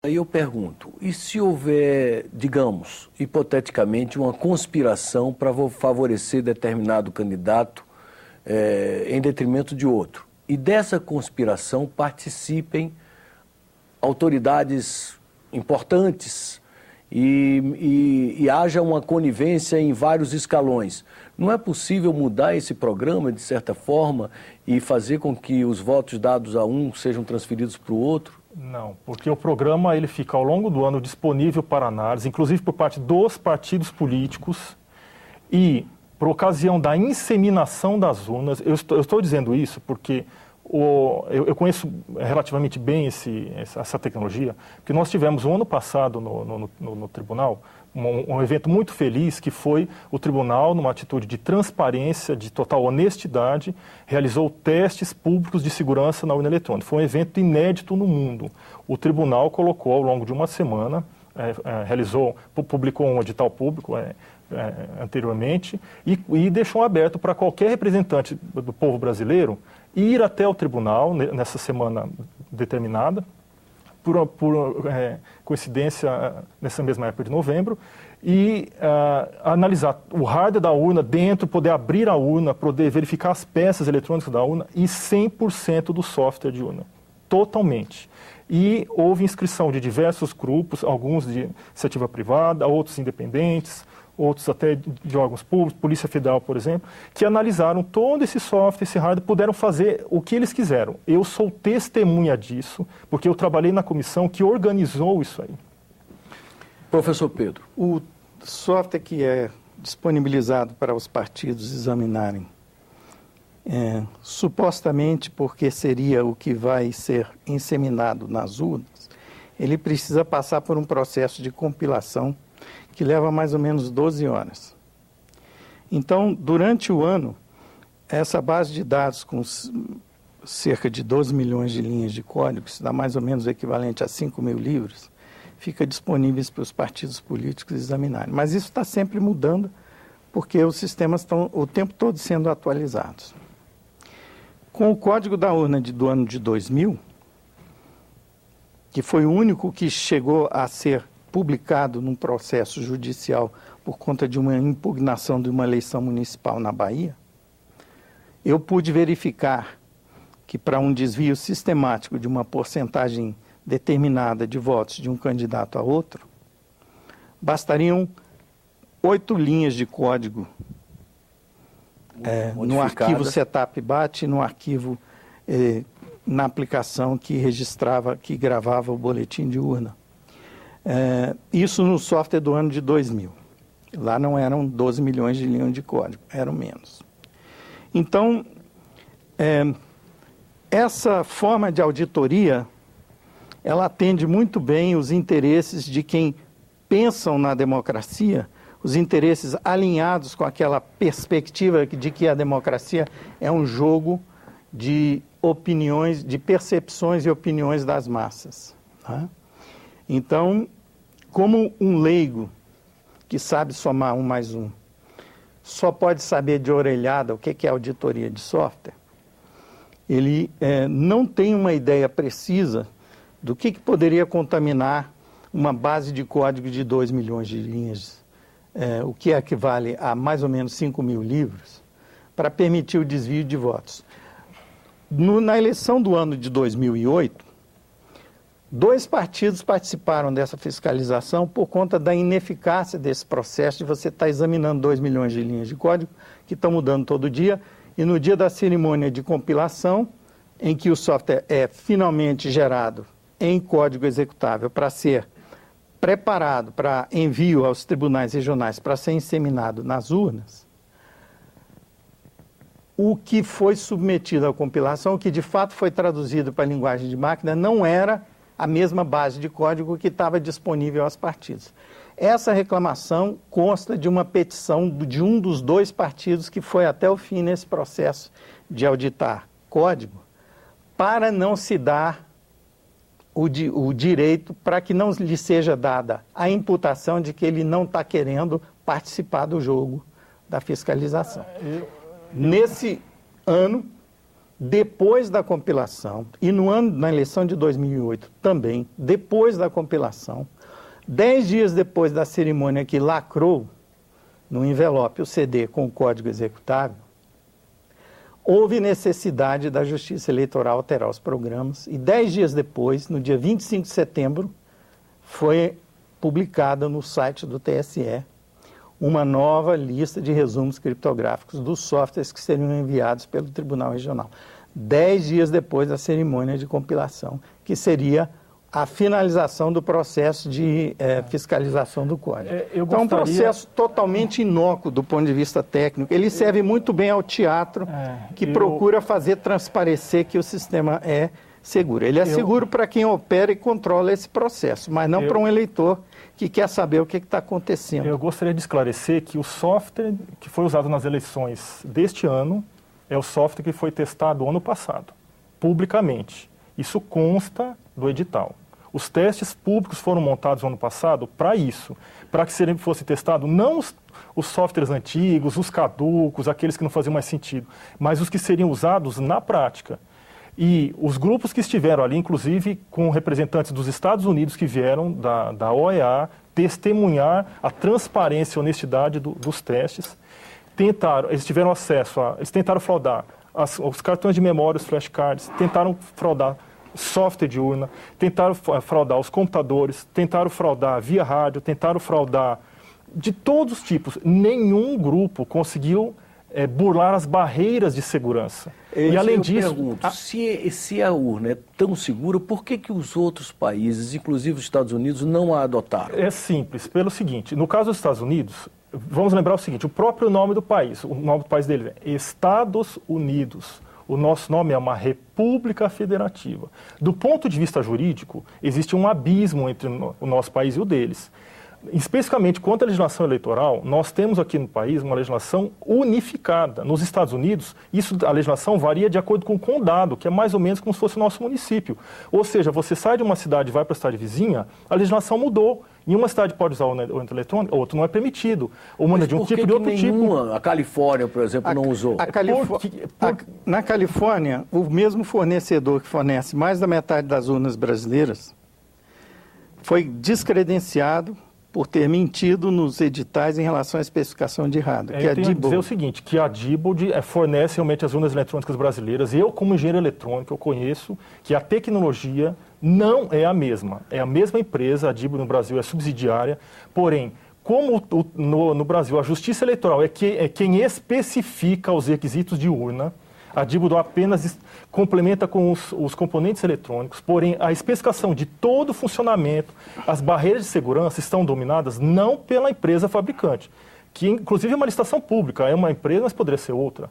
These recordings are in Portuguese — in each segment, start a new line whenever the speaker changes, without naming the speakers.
Aí eu pergunto, e se houver, digamos, hipoteticamente, uma conspiração para favorecer determinado candidato em detrimento de outro? E dessa conspiração participem autoridades importantes e haja uma conivência em vários escalões. Não é possível mudar esse programa, de certa forma, e fazer com que os votos dados a um sejam transferidos para o outro?
Não, porque o programa ele fica ao longo do ano disponível para análise, inclusive por parte dos partidos políticos, e por ocasião da inseminação das urnas. Eu estou dizendo isso porque eu conheço relativamente bem essa tecnologia, porque nós tivemos o ano passado no tribunal um evento muito feliz, que foi o tribunal, numa atitude de transparência, de total honestidade, realizou testes públicos de segurança na urna eletrônica. Foi um evento inédito no mundo. O tribunal colocou ao longo de uma semana, publicou um edital público anteriormente e deixou aberto para qualquer representante do povo brasileiro ir até o tribunal nessa semana determinada, por coincidência, nessa mesma época de novembro, e analisar o hardware da urna dentro, poder abrir a urna, poder verificar as peças eletrônicas da urna e 100% do software de urna, totalmente. E houve inscrição de diversos grupos, alguns de iniciativa privada, outros independentes, outros até de órgãos públicos, Polícia Federal, por exemplo, que analisaram todo esse software, esse hardware, puderam fazer o que eles quiseram. Eu sou testemunha disso, porque eu trabalhei na comissão que organizou isso aí.
Professor Pedro.
O software que é disponibilizado para os partidos examinarem, supostamente porque seria o que vai ser inseminado nas urnas, ele precisa passar por um processo de compilação que leva mais ou menos 12 horas. Então, durante o ano, essa base de dados com cerca de 12 milhões de linhas de código, isso dá mais ou menos o equivalente a 5 mil livros, fica disponível para os partidos políticos examinarem. Mas isso está sempre mudando, porque os sistemas estão o tempo todo sendo atualizados. Com o código da urna do ano de 2000, que foi o único que chegou a ser publicado num processo judicial por conta de uma impugnação de uma eleição municipal na Bahia, eu pude verificar que para um desvio sistemático de uma porcentagem determinada de votos de um candidato a outro, bastariam 8 linhas de código no arquivo setup-bat e no arquivo na aplicação que registrava, que gravava o boletim de urna. Isso no software do ano de 2000. Lá não eram 12 milhões de linhas de código, eram menos. Então, essa forma de auditoria, ela atende muito bem os interesses de quem pensam na democracia, os interesses alinhados com aquela perspectiva de que a democracia é um jogo de opiniões, de percepções e opiniões das massas. Tá? Então, como um leigo que sabe somar 1 mais 1 só pode saber de orelhada o que é auditoria de software, ele não tem uma ideia precisa do que poderia contaminar uma base de código de 2 milhões de linhas, o que equivale a mais ou menos 5 mil livros, para permitir o desvio de votos. Na eleição do ano de 2008, 2 partidos participaram dessa fiscalização por conta da ineficácia desse processo de você estar examinando 2 milhões de linhas de código, que estão mudando todo dia, e no dia da cerimônia de compilação, em que o software é finalmente gerado em código executável para ser preparado para envio aos tribunais regionais para ser inseminado nas urnas, o que foi submetido à compilação, o que de fato foi traduzido para a linguagem de máquina, não era a mesma base de código que estava disponível aos partidos. Essa reclamação consta de uma petição de um dos 2 partidos que foi até o fim nesse processo de auditar código, para não se dar o direito, para que não lhe seja dada a imputação de que ele não está querendo participar do jogo da fiscalização. Nesse ano, depois da compilação, e na eleição de 2008 também, depois da compilação, 10 dias depois da cerimônia que lacrou no envelope o CD com o código executável, houve necessidade da Justiça Eleitoral alterar os programas e 10 dias depois, no dia 25 de setembro, foi publicada no site do TSE uma nova lista de resumos criptográficos dos softwares que seriam enviados pelo Tribunal Regional. 10 dias depois da cerimônia de compilação, que seria a finalização do processo de fiscalização do código. Então, é um processo totalmente inócuo do ponto de vista técnico. Ele serve muito bem ao teatro, que procura fazer transparecer que o sistema é seguro. Ele é seguro para quem opera e controla esse processo, mas não para um eleitor que quer saber o que está acontecendo.
Eu gostaria de esclarecer que o software que foi usado nas eleições deste ano é o software que foi testado ano passado, publicamente. Isso consta do edital. Os testes públicos foram montados no ano passado para isso, para que fosse testado não os softwares antigos, os caducos, aqueles que não faziam mais sentido, mas os que seriam usados na prática. E os grupos que estiveram ali, inclusive com representantes dos Estados Unidos que vieram da OEA, testemunhar a transparência e honestidade dos testes, eles tiveram acesso eles tentaram fraudar os cartões de memória, os flashcards, tentaram fraudar software de urna, tentaram fraudar os computadores, tentaram fraudar via rádio, tentaram fraudar de todos os tipos. Nenhum grupo conseguiu burlar as barreiras de segurança.
E além disso, pergunto, se a urna é tão segura, por que os outros países, inclusive os Estados Unidos, não a adotaram?
É simples, pelo seguinte, no caso dos Estados Unidos, vamos lembrar o seguinte, o próprio nome do país, o nome do país dele é Estados Unidos. O nosso nome é uma república federativa. Do ponto de vista jurídico, existe um abismo entre o nosso país e o deles. Especificamente quanto à legislação eleitoral, nós temos aqui no país uma legislação unificada. Nos Estados Unidos, a legislação varia de acordo com o condado, que é mais ou menos como se fosse o nosso município. Ou seja, você sai de uma cidade e vai para a cidade vizinha, a legislação mudou. Em uma cidade pode usar o eletrônico, outro não é permitido. Uma de um tipo de outro tipo.
A Califórnia, por exemplo, não usou.
Na Califórnia, o mesmo fornecedor que fornece mais da metade das urnas brasileiras foi descredenciado por ter mentido nos editais em relação à especificação de hardware.
Eu tenho que dizer o seguinte, que a Diebold fornece realmente as urnas eletrônicas brasileiras. Eu, como engenheiro eletrônico, eu conheço que a tecnologia não é a mesma. É a mesma empresa, a Diebold no Brasil é subsidiária, porém, como no Brasil a Justiça Eleitoral é quem especifica os requisitos de urna, a Diebold apenas complementa com os componentes eletrônicos, porém a especificação de todo o funcionamento, as barreiras de segurança estão dominadas não pela empresa fabricante, que inclusive é uma licitação pública, é uma empresa, mas poderia ser outra.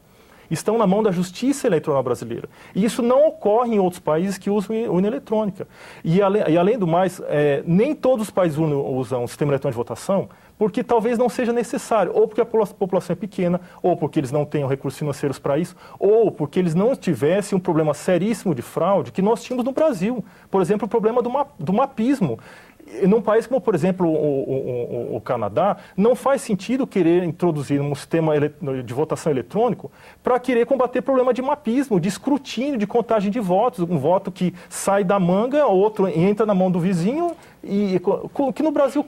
Estão na mão da Justiça Eleitoral brasileira. E isso não ocorre em outros países que usam urna eletrônica. E além do mais, nem todos os países usam o sistema eletrônico de votação, porque talvez não seja necessário, ou porque a população é pequena, ou porque eles não tenham recursos financeiros para isso, ou porque eles não tivessem um problema seríssimo de fraude que nós tínhamos no Brasil. Por exemplo, o problema do mapismo. Num país como, por exemplo, o Canadá, não faz sentido querer introduzir um sistema de votação eletrônico para querer combater problema de mapismo, de escrutínio, de contagem de votos. Um voto que sai da manga, outro entra na mão do vizinho, e que no Brasil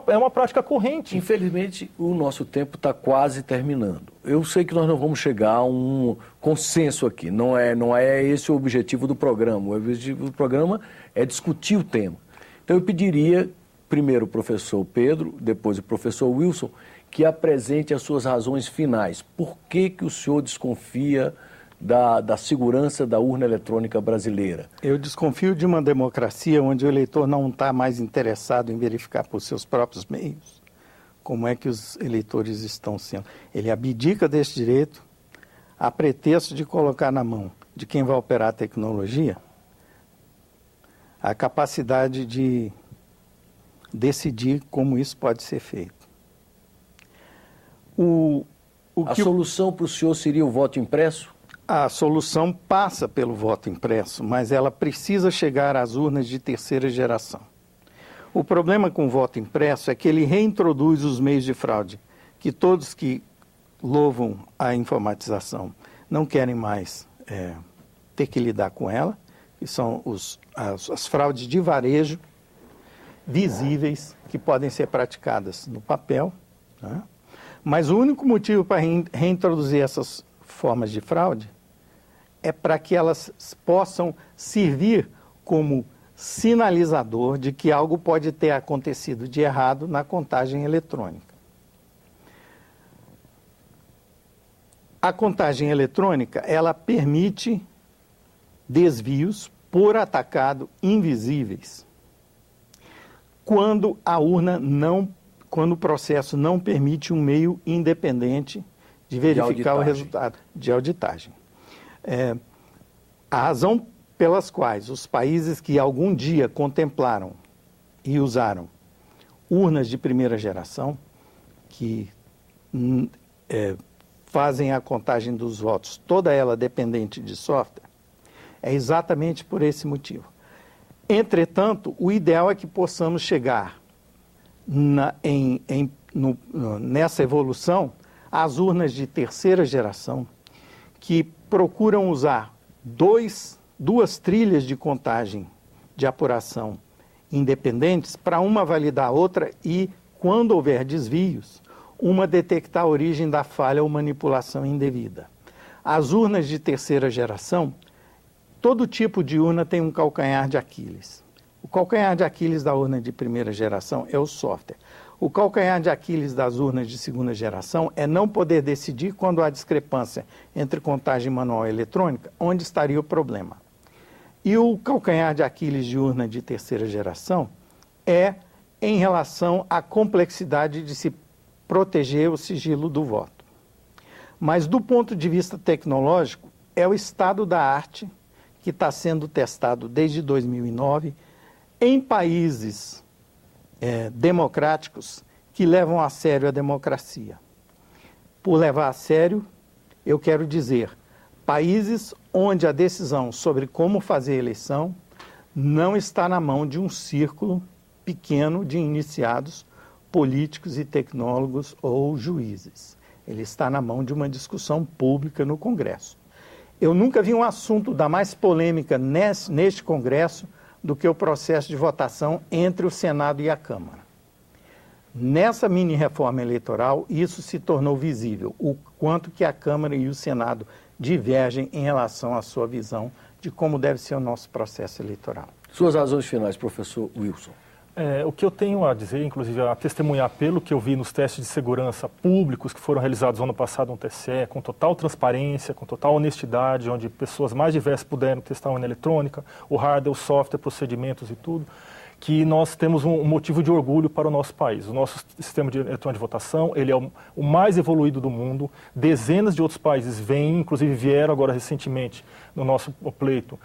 é uma prática corrente.
Infelizmente, o nosso tempo está quase terminando. Eu sei que nós não vamos chegar a um consenso aqui, não é esse o objetivo do programa. O objetivo do programa é discutir o tema. Então, eu pediria, primeiro o professor Pedro, depois o professor Wilson, que apresente as suas razões finais. Por que o senhor desconfia da segurança da urna eletrônica brasileira?
Eu desconfio de uma democracia onde o eleitor não está mais interessado em verificar por seus próprios meios como é que os eleitores estão sendo. Ele abdica desse direito a pretexto de colocar na mão de quem vai operar a tecnologia a capacidade de decidir como isso pode ser feito.
A solução para o senhor seria o voto impresso?
A solução passa pelo voto impresso, mas ela precisa chegar às urnas de terceira geração. O problema com o voto impresso é que ele reintroduz os meios de fraude, que todos que louvam a informatização não querem mais ter que lidar com ela, que são as fraudes de varejo visíveis que podem ser praticadas no papel, né? Mas o único motivo para reintroduzir essas formas de fraude é para que elas possam servir como sinalizador de que algo pode ter acontecido de errado na contagem eletrônica. A contagem eletrônica, ela permite desvios por atacado invisíveis quando quando o processo não permite um meio independente de verificar o resultado de auditagem. A razão pelas quais os países que algum dia contemplaram e usaram urnas de primeira geração, que fazem a contagem dos votos, toda ela dependente de software, é exatamente por esse motivo. Entretanto, o ideal é que possamos chegar nessa evolução às urnas de terceira geração, que procuram usar duas trilhas de contagem de apuração independentes para uma validar a outra e, quando houver desvios, uma detectar a origem da falha ou manipulação indevida. As urnas de terceira geração, todo tipo de urna tem um calcanhar de Aquiles. O calcanhar de Aquiles da urna de primeira geração é o software. O calcanhar de Aquiles das urnas de segunda geração é não poder decidir, quando há discrepância entre contagem manual e eletrônica, onde estaria o problema. E o calcanhar de Aquiles de urna de terceira geração é em relação à complexidade de se proteger o sigilo do voto. Mas, do ponto de vista tecnológico, é o estado da arte que está sendo testado desde 2009 em países democráticos que levam a sério a democracia. Por levar a sério, eu quero dizer, países onde a decisão sobre como fazer a eleição não está na mão de um círculo pequeno de iniciados políticos e tecnólogos ou juízes. Ele está na mão de uma discussão pública no Congresso. Eu nunca vi um assunto da mais polêmica neste Congresso do que o processo de votação entre o Senado e a Câmara. Nessa mini-reforma eleitoral, isso se tornou visível, o quanto que a Câmara e o Senado divergem em relação à sua visão de como deve ser o nosso processo eleitoral.
Suas razões finais, professor Wilson.
O que eu tenho a dizer, inclusive a testemunhar pelo que eu vi nos testes de segurança públicos que foram realizados no ano passado no TSE, com total transparência, com total honestidade, onde pessoas mais diversas puderam testar a urna eletrônica, o hardware, o software, procedimentos e tudo, que nós temos um motivo de orgulho para o nosso país. O nosso sistema de eletrônico de votação, ele é o mais evoluído do mundo. Dezenas de outros países vêm, inclusive vieram agora recentemente no nosso pleito,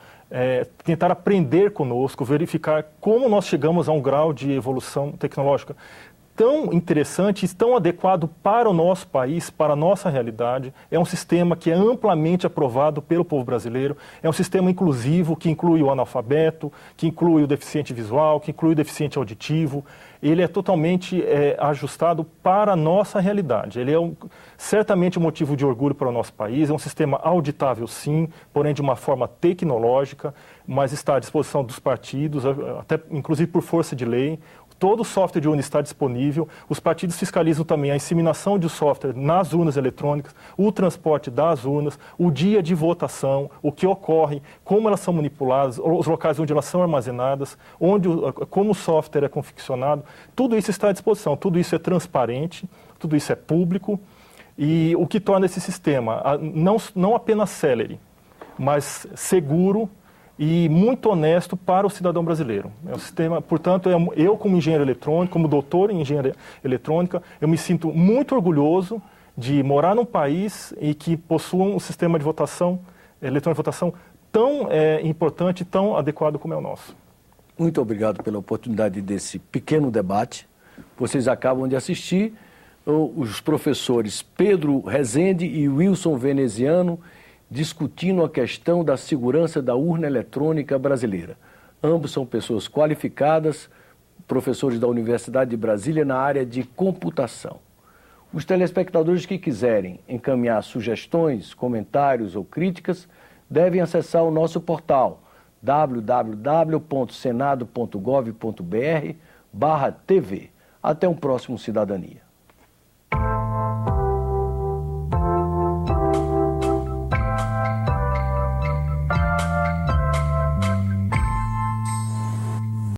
tentar aprender conosco, verificar como nós chegamos a um grau de evolução tecnológica tão interessante e tão adequado para o nosso país, para a nossa realidade. É um sistema que é amplamente aprovado pelo povo brasileiro, é um sistema inclusivo que inclui o analfabeto, que inclui o deficiente visual, que inclui o deficiente auditivo. Ele é totalmente ajustado para a nossa realidade. Ele é certamente um motivo de orgulho para o nosso país, é um sistema auditável sim, porém de uma forma tecnológica, mas está à disposição dos partidos, até inclusive por força de lei. Todo o software de urna está disponível, os partidos fiscalizam também a disseminação de software nas urnas eletrônicas, o transporte das urnas, o dia de votação, o que ocorre, como elas são manipuladas, os locais onde elas são armazenadas, como o software é confeccionado, tudo isso está à disposição, tudo isso é transparente, tudo isso é público, e o que torna esse sistema não apenas célere, mas seguro, e muito honesto para o cidadão brasileiro. É um sistema, portanto, eu como engenheiro eletrônico, como doutor em engenharia eletrônica, eu me sinto muito orgulhoso de morar num país e que possua um sistema de votação, eletrônico de votação, tão importante, tão adequado como é o nosso.
Muito obrigado pela oportunidade desse pequeno debate. Vocês acabam de assistir os professores Pedro Rezende e Wilson Veneziano discutindo a questão da segurança da urna eletrônica brasileira. Ambos são pessoas qualificadas, professores da Universidade de Brasília na área de computação. Os telespectadores que quiserem encaminhar sugestões, comentários ou críticas, devem acessar o nosso portal www.senado.gov.br/TV. Até um próximo Cidadania.